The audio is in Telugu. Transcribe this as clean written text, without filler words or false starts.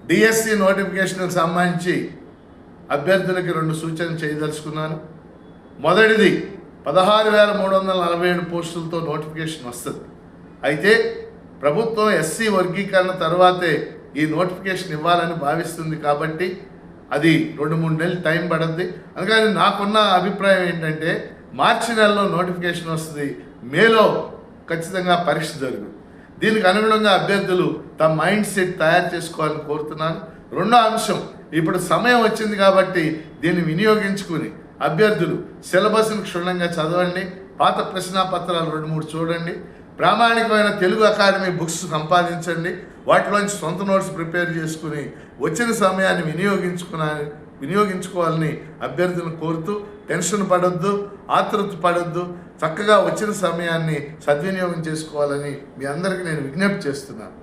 డిఎస్సి నోటిఫికేషన్కి సంబంధించి అభ్యర్థులకి 2 సూచనలు చేయదలుచుకున్నాను. మొదటిది 16,347 పోస్టులతో నోటిఫికేషన్ వస్తుంది. అయితే ప్రభుత్వం ఎస్సీ వర్గీకరణ తర్వాతే ఈ నోటిఫికేషన్ ఇవ్వాలని భావిస్తుంది కాబట్టి అది 2-3 నెలలు టైం పడుద్ది. అందుకని నాకున్న అభిప్రాయం ఏంటంటే మార్చి నెలలో నోటిఫికేషన్ వస్తుంది, మేలో ఖచ్చితంగా పరీక్ష జరుగుతుంది. దీనికి అనుగుణంగా అభ్యర్థులు తమ మైండ్ సెట్ తయారు చేసుకోవాలని కోరుతున్నాను. రెండో అంశం, ఇప్పుడు సమయం వచ్చింది కాబట్టి దీన్ని వినియోగించుకుని అభ్యర్థులు సిలబస్ని క్షుణ్ణంగా చదవండి, పాత ప్రశ్నాపత్రాలు 2-3 చూడండి, ప్రామాణికమైన తెలుగు అకాడమీ బుక్స్ సంపాదించండి, వాటిలోంచి సొంత నోట్స్ ప్రిపేర్ చేసుకుని వచ్చిన సమయాన్ని వినియోగించుకోవాలని అభ్యర్థులను కోరుతూ టెన్షన్ పడొద్దు, ఆతృత పడొద్దు, చక్కగా వచ్చిన సమయాన్ని సద్వినియోగం చేసుకోవాలని మీ అందరికీ నేను విజ్ఞప్తి చేస్తున్నాను.